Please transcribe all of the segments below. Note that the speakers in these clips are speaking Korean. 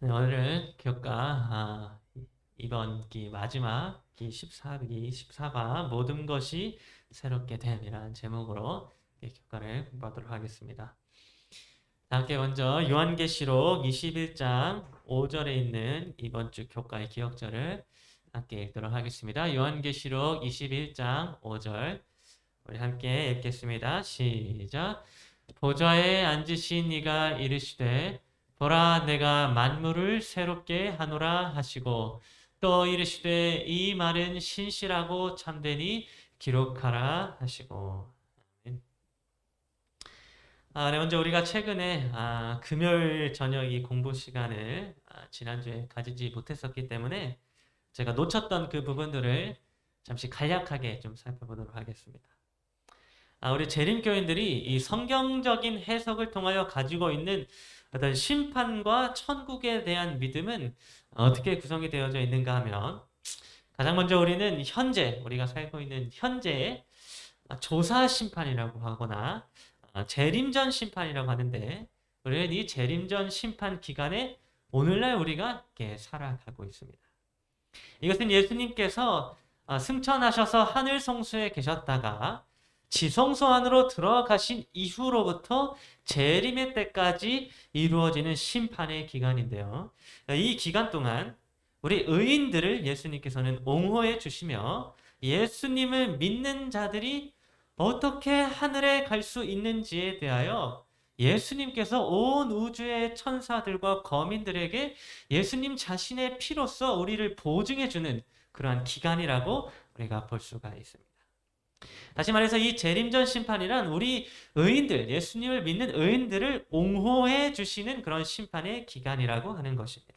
네, 오늘은 교과 이번 기 마지막 기 14기 14과 모든 것이 새롭게 됨이라는 제목으로 교과를 공부하도록 하겠습니다. 함께 먼저 요한계시록 21장 5절에 있는 이번 주 교과의 기억절을 함께 읽도록 하겠습니다. 요한계시록 21장 5절 우리 함께 읽겠습니다. 시작. 보좌에 앉으신 이가 이르시되 보라 내가 만물을 새롭게 하노라 하시고 또 이르시되 이 말은 신실하고 참되니 기록하라 하시고. 네, 먼저 우리가 최근에 금요일 저녁 이 공부 시간을 지난주에 가지지 못했었기 때문에 제가 놓쳤던 그 부분들을 잠시 간략하게 좀 살펴보도록 하겠습니다. 우리 재림교인들이 이 성경적인 해석을 통하여 가지고 있는 어떤 심판과 천국에 대한 믿음은 어떻게 구성이 되어져 있는가 하면, 가장 먼저 우리는 현재 우리가 살고 있는 현재의 조사 심판이라고 하거나 재림전 심판이라고 하는데, 우리는 이 재림전 심판 기간에 오늘날 우리가 이렇게 살아가고 있습니다. 이것은 예수님께서 승천하셔서 하늘 성소에 계셨다가 지성소 안으로 들어가신 이후로부터 재림의 때까지 이루어지는 심판의 기간인데요. 이 기간 동안 우리 의인들을 예수님께서는 옹호해 주시며 예수님을 믿는 자들이 어떻게 하늘에 갈 수 있는지에 대하여 예수님께서 온 우주의 천사들과 거민들에게 예수님 자신의 피로써 우리를 보증해 주는 그러한 기간이라고 우리가 볼 수가 있습니다. 다시 말해서 이 재림전 심판이란 우리 의인들, 예수님을 믿는 의인들을 옹호해 주시는 그런 심판의 기간이라고 하는 것입니다.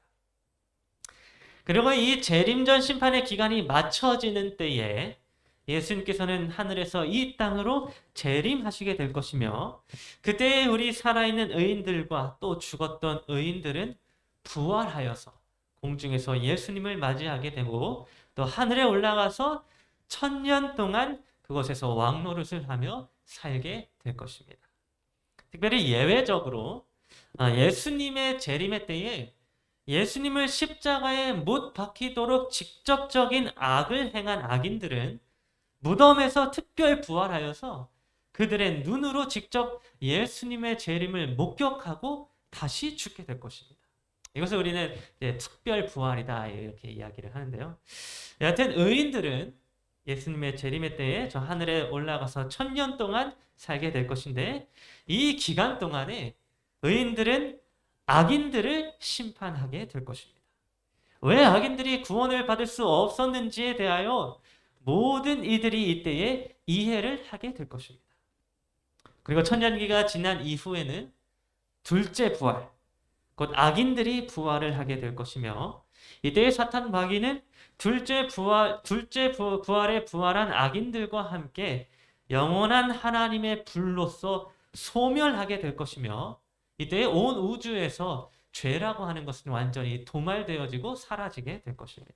그리고 이 재림전 심판의 기간이 맞춰지는 때에 예수님께서는 하늘에서 이 땅으로 재림하시게 될 것이며, 그때 우리 살아있는 의인들과 또 죽었던 의인들은 부활하여서 공중에서 예수님을 맞이하게 되고 또 하늘에 올라가서 1000년 동안 그곳에서 왕노릇을 하며 살게 될 것입니다. 특별히 예외적으로 예수님의 재림의 때에 예수님을 십자가에 못 박히도록 직접적인 악을 행한 악인들은 무덤에서 특별 부활하여서 그들의 눈으로 직접 예수님의 재림을 목격하고 다시 죽게 될 것입니다. 이것을 우리는 특별 부활이다 이렇게 이야기를 하는데요. 여하튼 의인들은 예수님의 재림의 때에 저 하늘에 올라가서 1000년 동안 살게 될 것인데, 이 기간 동안에 의인들은 악인들을 심판하게 될 것입니다. 왜 악인들이 구원을 받을 수 없었는지에 대하여 모든 이들이 이때에 이해를 하게 될 것입니다. 그리고 천년기가 지난 이후에는 둘째 부활, 곧 악인들이 부활을 하게 될 것이며, 이때의 사탄 마귀는 부활에 부활한 악인들과 함께 영원한 하나님의 불로서 소멸하게 될 것이며, 이때 온 우주에서 죄라고 하는 것은 완전히 도말되어지고 사라지게 될 것입니다.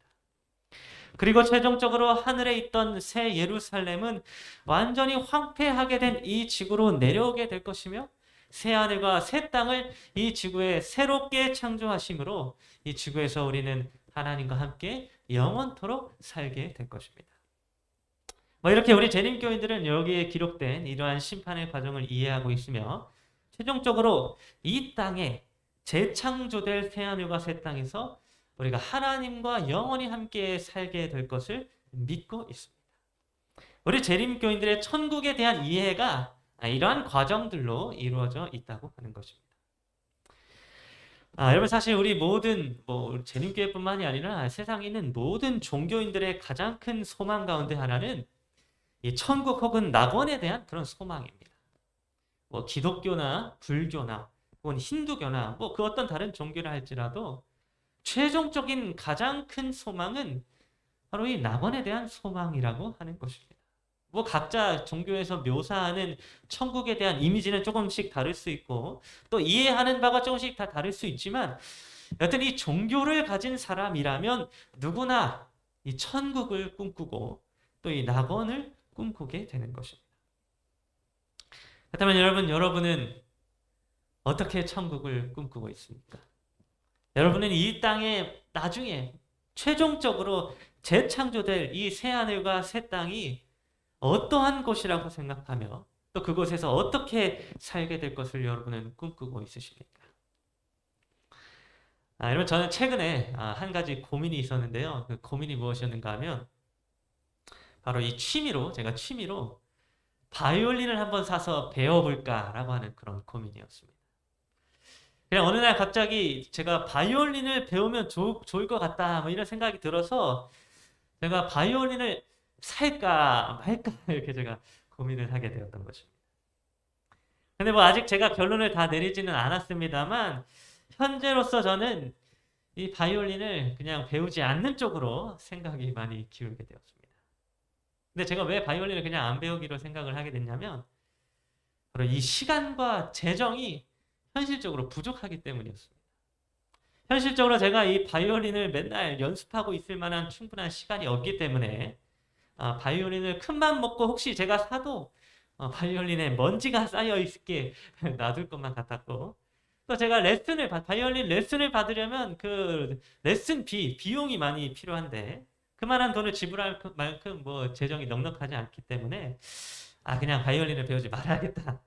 그리고 최종적으로 하늘에 있던 새 예루살렘은 완전히 황폐하게 된 이 지구로 내려오게 될 것이며, 새 하늘과 새 땅을 이 지구에 새롭게 창조하심으로 이 지구에서 우리는 하나님과 함께 영원토록 살게 될 것입니다. 이렇게 우리 재림교인들은 여기에 기록된 이러한 심판의 과정을 이해하고 있으며, 최종적으로 이 땅에 재창조될 새 하늘과 새 땅에서 우리가 하나님과 영원히 함께 살게 될 것을 믿고 있습니다. 우리 재림교인들의 천국에 대한 이해가 이러한 과정들로 이루어져 있다고 하는 것입니다. 여러분, 사실 우리 모든 재림교회뿐만이 아니라 세상에 있는 모든 종교인들의 가장 큰 소망 가운데 하나는 이 천국 혹은 낙원에 대한 그런 소망입니다. 기독교나 불교나 혹은 힌두교나 그 어떤 다른 종교를 할지라도 최종적인 가장 큰 소망은 바로 이 낙원에 대한 소망이라고 하는 것입니다. 각자 종교에서 묘사하는 천국에 대한 이미지는 조금씩 다를 수 있고 또 이해하는 바가 조금씩 다 다를 수 있지만, 여튼 이 종교를 가진 사람이라면 누구나 이 천국을 꿈꾸고 또 이 낙원을 꿈꾸게 되는 것입니다. 그렇다면 여러분은 어떻게 천국을 꿈꾸고 있습니까? 여러분은 이 땅에 나중에 최종적으로 재창조될 이 새하늘과 새 땅이 어떠한 곳이라고 생각하며 또 그곳에서 어떻게 살게 될 것을 여러분은 꿈꾸고 있으십니까? 여러분 저는 최근에 한 가지 고민이 있었는데요. 그 고민이 무엇이었는가 하면 바로 이 제가 취미로 바이올린을 한번 사서 배워볼까라고 하는 그런 고민이었습니다. 그냥 어느 날 갑자기 제가 바이올린을 배우면 좋을 것 같다 뭐 이런 생각이 들어서 제가 바이올린을 살까 말까 이렇게 제가 고민을 하게 되었던 것입니다. 근데 뭐 아직 제가 결론을 다 내리지는 않았습니다만 현재로서 저는 이 바이올린을 그냥 배우지 않는 쪽으로 생각이 많이 기울게 되었습니다. 근데 제가 왜 바이올린을 그냥 안 배우기로 생각을 하게 됐냐면 바로 이 시간과 재정이 현실적으로 부족하기 때문이었습니다. 현실적으로 제가 이 바이올린을 맨날 연습하고 있을 만한 충분한 시간이 없기 때문에 바이올린을 큰맘 먹고 혹시 제가 사도 바이올린에 먼지가 쌓여 있게 놔둘 것만 같았고 또 제가 바이올린 레슨을 받으려면 그 비용이 많이 필요한데 그만한 돈을 지불할 만큼 뭐 재정이 넉넉하지 않기 때문에 그냥 바이올린을 배우지 말아야겠다.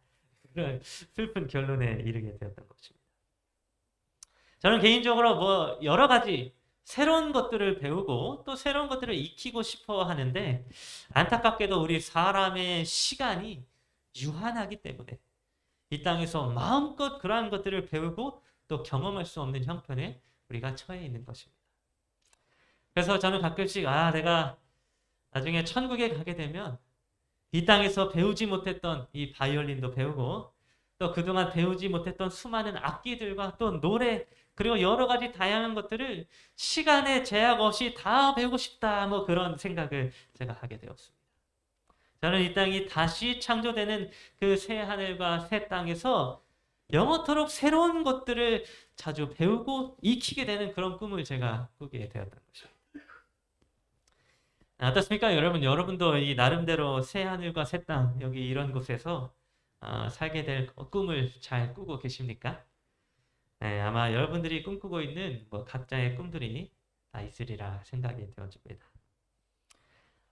그런 슬픈 결론에 이르게 되었던 것입니다. 저는 개인적으로 뭐 여러 가지 새로운 것들을 배우고 또 새로운 것들을 익히고 싶어 하는데 안타깝게도 우리 사람의 시간이 유한하기 때문에 이 땅에서 마음껏 그러한 것들을 배우고 또 경험할 수 없는 형편에 우리가 처해 있는 것입니다. 그래서 저는 가끔씩 내가 나중에 천국에 가게 되면 이 땅에서 배우지 못했던 이 바이올린도 배우고 또 그동안 배우지 못했던 수많은 악기들과 또 노래 그리고 여러 가지 다양한 것들을 시간의 제약 없이 다 배우고 싶다 뭐 그런 생각을 제가 하게 되었습니다. 저는 이 땅이 다시 창조되는 그 새 하늘과 새 땅에서 영원토록 새로운 것들을 자주 배우고 익히게 되는 그런 꿈을 제가 꾸게 되었던 것입니다. 어떻습니까? 여러분도 이 나름대로 새 하늘과 새 땅 여기 이런 곳에서 살게 될 꿈을 잘 꾸고 계십니까? 네, 아마 여러분들이 꿈꾸고 있는 뭐 각자의 꿈들이 다 있으리라 생각이 되어집니다.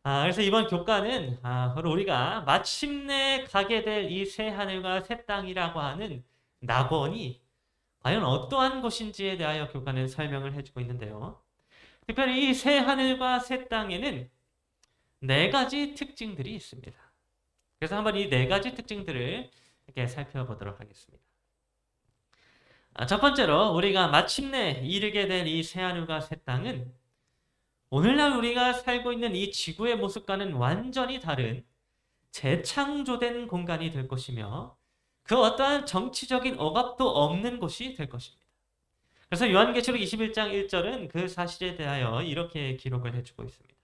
그래서 이번 교과는 바로 우리가 마침내 가게 될 이 새 하늘과 새 땅이라고 하는 낙원이 과연 어떠한 곳인지에 대하여 교과는 설명을 해주고 있는데요. 특별히 이 새 하늘과 새 땅에는 4가지 특징들이 있습니다. 그래서 한번 이 4가지 특징들을 이렇게 살펴보도록 하겠습니다. 첫 번째로 우리가 마침내 이르게 된 이 새하늘과 새 땅은 오늘날 우리가 살고 있는 이 지구의 모습과는 완전히 다른 재창조된 공간이 될 것이며 그 어떠한 정치적인 억압도 없는 곳이 될 것입니다. 그래서 요한계시록 21장 1절은 그 사실에 대하여 이렇게 기록을 해주고 있습니다.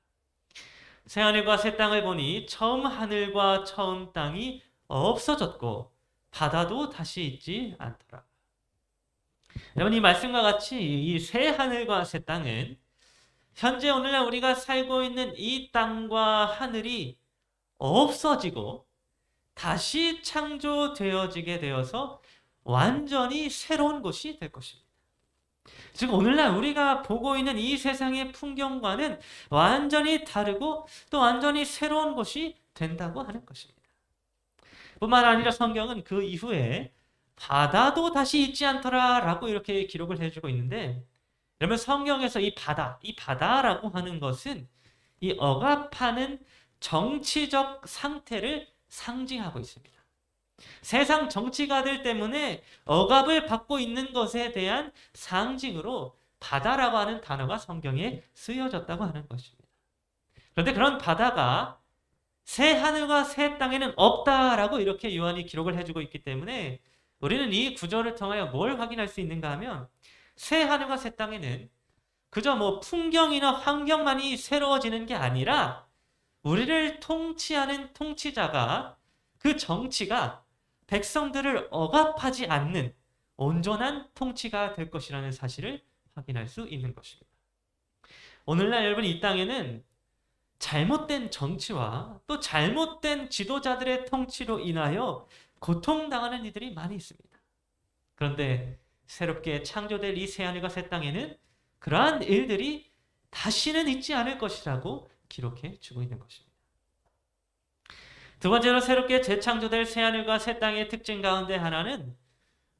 새하늘과 새 땅을 보니 처음 하늘과 처음 땅이 없어졌고 바다도 다시 있지 않더라. 여러분 이 말씀과 같이 이 새 하늘과 새 땅은 현재 오늘날 우리가 살고 있는 이 땅과 하늘이 없어지고 다시 창조되어지게 되어서 완전히 새로운 곳이 될 것입니다. 즉 오늘날 우리가 보고 있는 이 세상의 풍경과는 완전히 다르고 또 완전히 새로운 곳이 된다고 하는 것입니다. 뿐만 아니라 성경은 그 이후에 바다도 다시 있지 않더라 라고 이렇게 기록을 해주고 있는데 여러분 성경에서 이 바다라고 하는 것은 이 억압하는 정치적 상태를 상징하고 있습니다. 세상 정치가들 때문에 억압을 받고 있는 것에 대한 상징으로 바다라고 하는 단어가 성경에 쓰여졌다고 하는 것입니다. 그런데 그런 바다가 새 하늘과 새 땅에는 없다라고 이렇게 요한이 기록을 해주고 있기 때문에 우리는 이 구절을 통하여 뭘 확인할 수 있는가 하면 새 하늘과 새 땅에는 그저 뭐 풍경이나 환경만이 새로워지는 게 아니라 우리를 통치하는 통치자가 그 정치가 백성들을 억압하지 않는 온전한 통치가 될 것이라는 사실을 확인할 수 있는 것입니다. 오늘날 여러분 이 땅에는 잘못된 정치와 또 잘못된 지도자들의 통치로 인하여 고통당하는 이들이 많이 있습니다. 그런데 새롭게 창조될 이 새하늘과 새 땅에는 그러한 일들이 다시는 있지 않을 것이라고 기록해 주고 있는 것입니다. 두 번째로 새롭게 재창조될 새하늘과 새 땅의 특징 가운데 하나는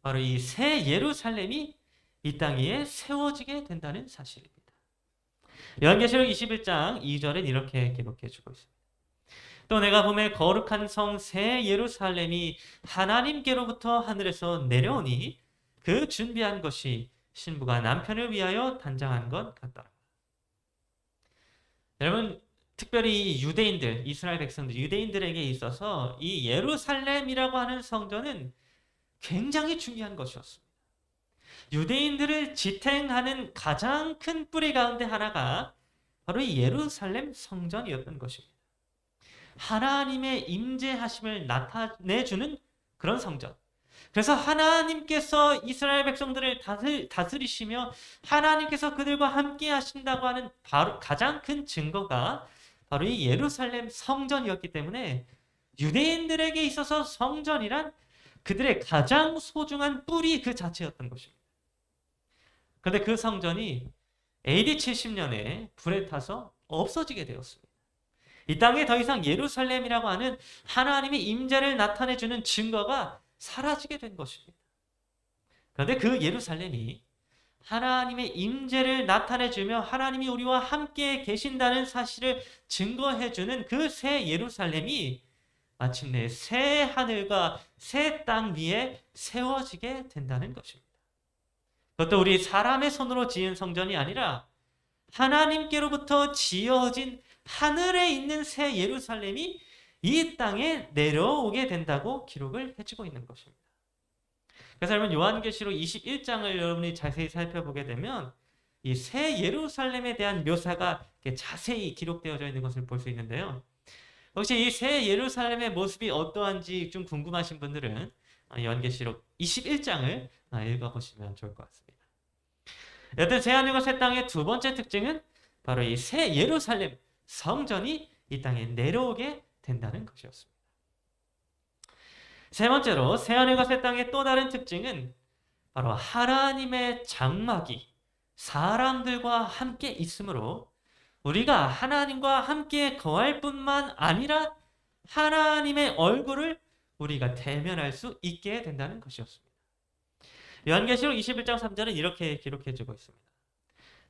바로 이 새 예루살렘이 이 땅 위에 세워지게 된다는 사실입니다. 요한계시록 21장 2절은 이렇게 기록해 주고 있습니다. 또 내가 보매 거룩한 성 새 예루살렘이 하나님께로부터 하늘에서 내려오니 그 준비한 것이 신부가 남편을 위하여 단장한 것 같더라. 여러분, 특별히 유대인들, 이스라엘 백성들, 유대인들에게 있어서 이 예루살렘이라고 하는 성전은 굉장히 중요한 것이었습니다. 유대인들을 지탱하는 가장 큰 뿌리 가운데 하나가 바로 이 예루살렘 성전이었던 것입니다. 하나님의 임재하심을 나타내주는 그런 성전. 그래서 하나님께서 이스라엘 백성들을 다스리시며 하나님께서 그들과 함께 하신다고 하는 바로 가장 큰 증거가 바로 이 예루살렘 성전이었기 때문에 유대인들에게 있어서 성전이란 그들의 가장 소중한 뿌리 그 자체였던 것입니다. 그런데 그 성전이 AD 70년에 불에 타서 없어지게 되었습니다. 이 땅에 더 이상 예루살렘이라고 하는 하나님의 임재를 나타내주는 증거가 사라지게 된 것입니다. 그런데 그 예루살렘이 하나님의 임재를 나타내주며 하나님이 우리와 함께 계신다는 사실을 증거해주는 그 새 예루살렘이 마침내 새 하늘과 새 땅 위에 세워지게 된다는 것입니다. 그것도 우리 사람의 손으로 지은 성전이 아니라 하나님께로부터 지어진 하늘에 있는 새 예루살렘이 이 땅에 내려오게 된다고 기록을 해주고 있는 것입니다. 그래서 여러분 요한계시록 21장을 여러분이 자세히 살펴보게 되면 이 새 예루살렘에 대한 묘사가 자세히 기록되어져 있는 것을 볼 수 있는데요. 혹시 이 새 예루살렘의 모습이 어떠한지 좀 궁금하신 분들은 요한계시록 21장을 읽어보시면 좋을 것 같습니다. 여튼 새하늘과 새 땅의 두 번째 특징은 바로 이 새 예루살렘 성전이 이 땅에 내려오게 된다는 것이었습니다. 세 번째로 새하늘과 새 땅의 또 다른 특징은 바로 하나님의 장막이 사람들과 함께 있으므로 우리가 하나님과 함께 거할 뿐만 아니라 하나님의 얼굴을 우리가 대면할 수 있게 된다는 것이었습니다. 요한계시록 21장 3절은 이렇게 기록해주고 있습니다.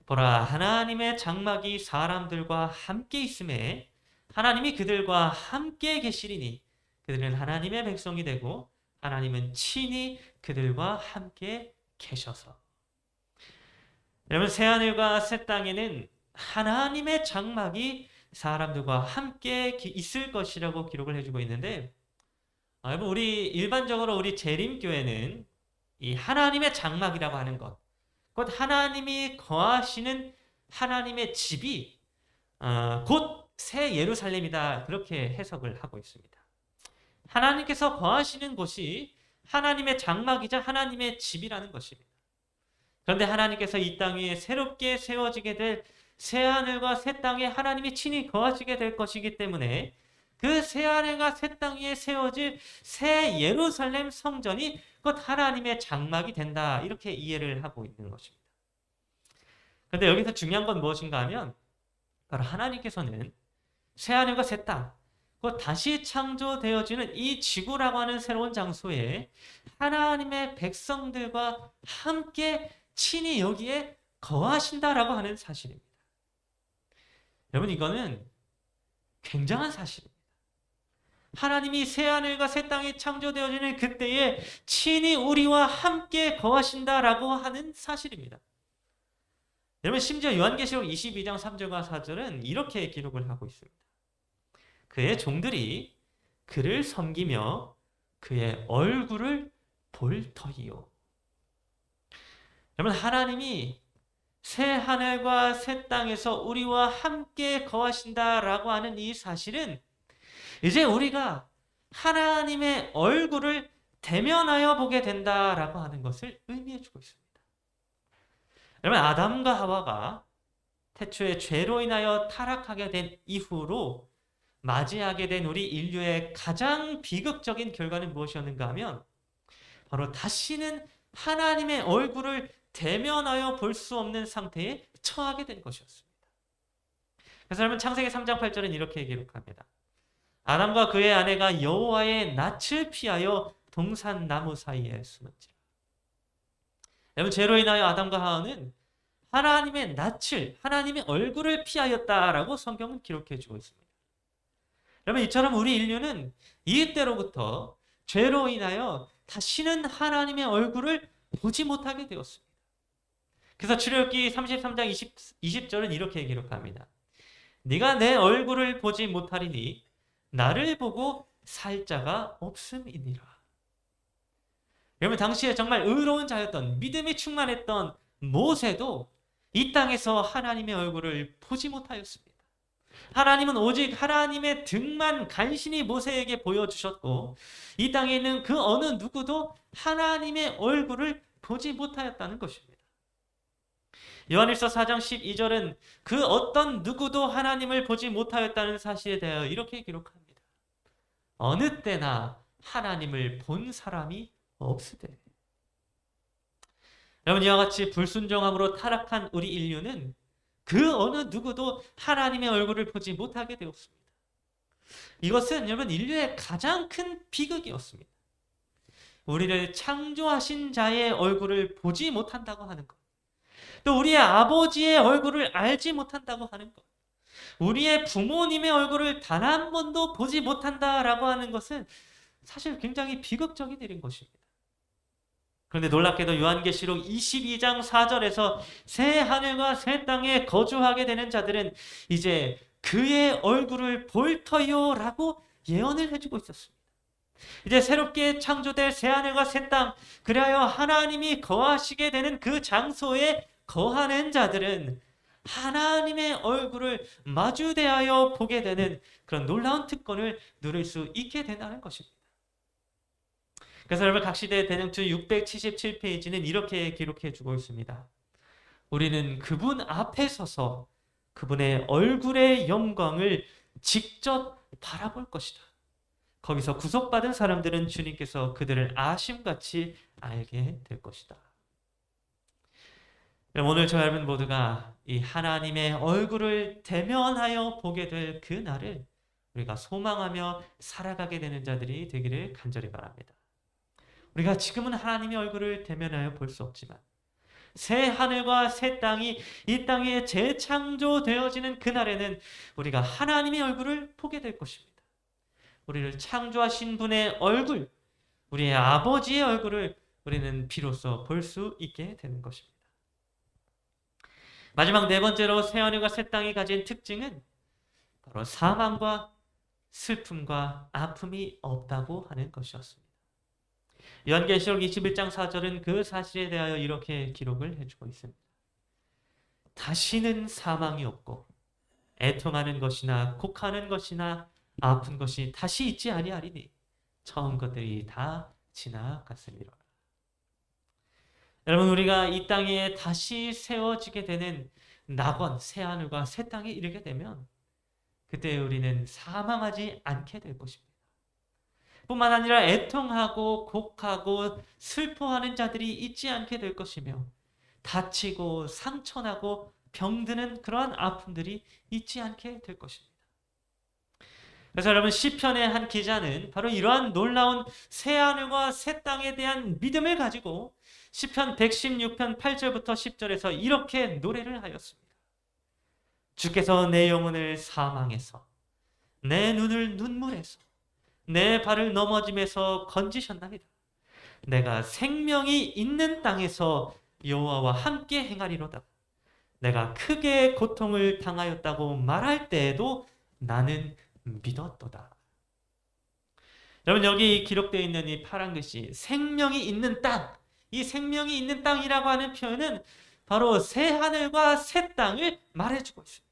보라, 하나님의 장막이 사람들과 함께 있음에 하나님이 그들과 함께 계시리니 그들은 하나님의 백성이 되고 하나님은 친히 그들과 함께 계셔서. 여러분, 새하늘과 새 땅에는 하나님의 장막이 사람들과 함께 있을 것이라고 기록을 해주고 있는데, 여러분, 일반적으로 우리 재림교회는 이 하나님의 장막이라고 하는 것, 곧 하나님이 거하시는 하나님의 집이 곧 새 예루살렘이다, 그렇게 해석을 하고 있습니다. 하나님께서 거하시는 곳이 하나님의 장막이자 하나님의 집이라는 것입니다. 그런데 하나님께서 이 땅 위에 새롭게 세워지게 될 새하늘과 새 땅에 하나님이 친히 거하시게 될 것이기 때문에 그 새하늘과 새 땅 위에 세워질 새 예루살렘 성전이 곧 하나님의 장막이 된다, 이렇게 이해를 하고 있는 것입니다. 그런데 여기서 중요한 건 무엇인가 하면 바로 하나님께서는 새하늘과 새 땅, 곧 다시 창조되어지는 이 지구라고 하는 새로운 장소에 하나님의 백성들과 함께 친히 여기에 거하신다라고 하는 사실입니다. 여러분, 이거는 굉장한 사실입니다. 하나님이 새하늘과 새 땅이 창조되어지는 그때에 친히 우리와 함께 거하신다라고 하는 사실입니다. 여러분, 심지어 요한계시록 22장 3절과 4절은 이렇게 기록을 하고 있습니다. 그의 종들이 그를 섬기며 그의 얼굴을 볼 터이요. 여러분, 하나님이 새 하늘과 새 땅에서 우리와 함께 거하신다라고 하는 이 사실은 이제 우리가 하나님의 얼굴을 대면하여 보게 된다라고 하는 것을 의미해 주고 있습니다. 여러분, 아담과 하와가 태초에 죄로 인하여 타락하게 된 이후로 맞이하게 된 우리 인류의 가장 비극적인 결과는 무엇이었는가 하면 바로 다시는 하나님의 얼굴을 대면하여 볼 수 없는 상태에 처하게 된 것이었습니다. 그래서 여러분 창세기 3장 8절은 이렇게 기록합니다. 아담과 그의 아내가 여호와의 낯을 피하여 동산 나무 사이에 숨은지라. 여러분 죄로 인하여 아담과 하와는 하나님의 낯을, 하나님의 얼굴을 피하였다라고 성경은 기록해 주고 있습니다. 여러분 이처럼 우리 인류는 이때로부터 죄로 인하여 다시는 하나님의 얼굴을 보지 못하게 되었습니다. 그래서 출애굽기 33장 20절은 이렇게 기록합니다. 네가 내 얼굴을 보지 못하리니 나를 보고 살 자가 없음이니라. 여러분 당시에 정말 의로운 자였던, 믿음이 충만했던 모세도 이 땅에서 하나님의 얼굴을 보지 못하였습니다. 하나님은 오직 하나님의 등만 간신히 모세에게 보여주셨고 이 땅에 있는 그 어느 누구도 하나님의 얼굴을 보지 못하였다는 것입니다. 요한일서 4장 12절은 그 어떤 누구도 하나님을 보지 못하였다는 사실에 대하여 이렇게 기록합니다. 어느 때나 하나님을 본 사람이 없으되. 여러분 이와 같이 불순종함으로 타락한 우리 인류는 그 어느 누구도 하나님의 얼굴을 보지 못하게 되었습니다. 이것은 여러분 인류의 가장 큰 비극이었습니다. 우리를 창조하신 자의 얼굴을 보지 못한다고 하는 것, 또 우리의 아버지의 얼굴을 알지 못한다고 하는 것, 우리의 부모님의 얼굴을 단 한 번도 보지 못한다라고 하는 것은 사실 굉장히 비극적인 일인 것입니다. 그런데 놀랍게도 요한계시록 22장 4절에서 새 하늘과 새 땅에 거주하게 되는 자들은 이제 그의 얼굴을 볼 터요라고 예언을 해주고 있었습니다. 이제 새롭게 창조될 새 하늘과 새 땅, 그리하여 하나님이 거하시게 되는 그 장소에 거하는 자들은 하나님의 얼굴을 마주대하여 보게 되는 그런 놀라운 특권을 누릴 수 있게 된다는 것입니다. 그래서 여러분 각 시대 대능투 677페이지는 이렇게 기록해 주고 있습니다. 우리는 그분 앞에 서서 그분의 얼굴의 영광을 직접 바라볼 것이다. 거기서 구속받은 사람들은 주님께서 그들을 아심같이 알게 될 것이다. 오늘 저 여러분 모두가 이 하나님의 얼굴을 대면하여 보게 될 그 날을 우리가 소망하며 살아가게 되는 자들이 되기를 간절히 바랍니다. 우리가 지금은 하나님의 얼굴을 대면하여 볼 수 없지만 새 하늘과 새 땅이 이 땅에 재창조되어지는 그날에는 우리가 하나님의 얼굴을 보게 될 것입니다. 우리를 창조하신 분의 얼굴, 우리의 아버지의 얼굴을 우리는 비로소 볼 수 있게 되는 것입니다. 마지막 네 번째로 새 하늘과 새 땅이 가진 특징은 바로 사망과 슬픔과 아픔이 없다고 하는 것이었습니다. 요한계시록 21장 4절은 그 사실에 대하여 이렇게 기록을 해주고 있습니다. 다시는 사망이 없고 애통하는 것이나 곡하는 것이나 아픈 것이 다시 있지 아니하리니 처음 것들이 다 지나갔으리라. 여러분 우리가 이 땅에 다시 세워지게 되는 낙원, 새 하늘과 새 땅에 이르게 되면 그때 우리는 사망하지 않게 될 것입니다. 뿐만 아니라 애통하고 곡하고 슬퍼하는 자들이 있지 않게 될 것이며 다치고 상처나고 병드는 그러한 아픔들이 있지 않게 될 것입니다. 그래서 여러분 시편의 한 기자는 바로 이러한 놀라운 새 하늘과 새 땅에 대한 믿음을 가지고 시편 116편 8절부터 10절에서 이렇게 노래를 하였습니다. 주께서 내 영혼을 사망에서 내 눈을 눈물에서 내 발을 넘어짐에서 건지셨나이다. 내가 생명이 있는 땅에서 여호와와 함께 행하리로다. 내가 크게 고통을 당하였다고 말할 때에도 나는 믿었도다. 여러분 여기 기록되어 있는 이 파란 글씨 생명이 있는 땅, 이 생명이 있는 땅이라고 하는 표현은 바로 새 하늘과 새 땅을 말해주고 있습니다.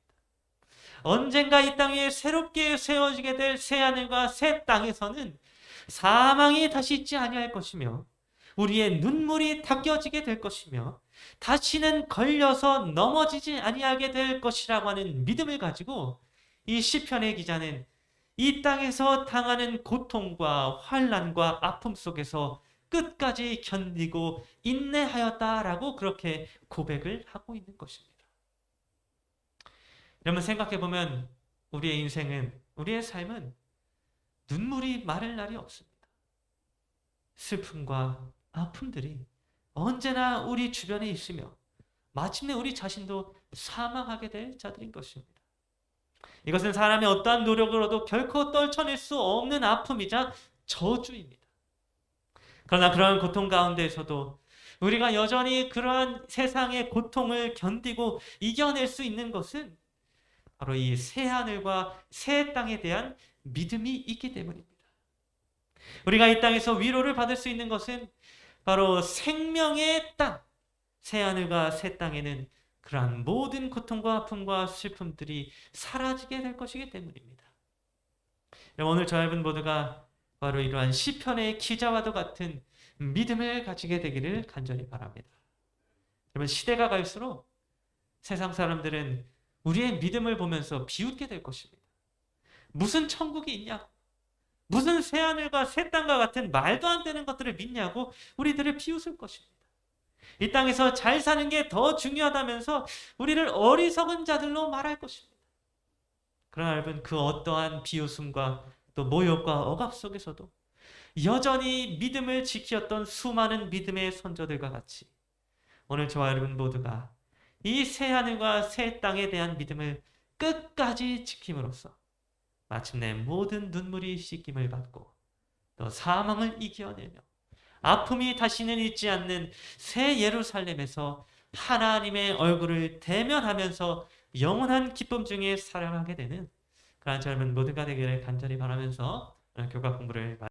언젠가 이 땅에 새롭게 세워지게 될 새 하늘과 새 땅에서는 사망이 다시 있지 아니할 것이며 우리의 눈물이 닦여지게 될 것이며 다시는 걸려서 넘어지지 아니하게 될 것이라고 하는 믿음을 가지고 이 시편의 기자는 이 땅에서 당하는 고통과 환난과 아픔 속에서 끝까지 견디고 인내하였다라고 그렇게 고백을 하고 있는 것입니다. 여러분 생각해 보면 우리의 인생은, 우리의 삶은 눈물이 마를 날이 없습니다. 슬픔과 아픔들이 언제나 우리 주변에 있으며 마침내 우리 자신도 사망하게 될 자들인 것입니다. 이것은 사람이 어떠한 노력으로도 결코 떨쳐낼 수 없는 아픔이자 저주입니다. 그러나 그러한 고통 가운데에서도 우리가 여전히 그러한 세상의 고통을 견디고 이겨낼 수 있는 것은 바로 이 새하늘과 새 땅에 대한 믿음이 있기 때문입니다. 우리가 이 땅에서 위로를 받을 수 있는 것은 바로 생명의 땅, 새하늘과 새 땅에는 그러한 모든 고통과 아픔과 슬픔들이 사라지게 될 것이기 때문입니다. 오늘 저 여러분 모두가 바로 이러한 시편의 기자와도 같은 믿음을 가지게 되기를 간절히 바랍니다. 여러분 시대가 갈수록 세상 사람들은 우리의 믿음을 보면서 비웃게 될 것입니다. 무슨 천국이 있냐? 무슨 새하늘과 새 땅과 같은 말도 안 되는 것들을 믿냐고 우리들을 비웃을 것입니다. 이 땅에서 잘 사는 게 더 중요하다면서 우리를 어리석은 자들로 말할 것입니다. 그러나 여러분 그 어떠한 비웃음과 또 모욕과 억압 속에서도 여전히 믿음을 지켰던 수많은 믿음의 선조들과 같이 오늘 저와 여러분 모두가 이 새하늘과 새 땅에 대한 믿음을 끝까지 지킴으로써 마침내 모든 눈물이 씻김을 받고 또 사망을 이겨내며 아픔이 다시는 있지 않는 새 예루살렘에서 하나님의 얼굴을 대면하면서 영원한 기쁨 중에 살아가게 되는 그런 젊은 모두가 되기를 간절히 바라면서 교과 공부를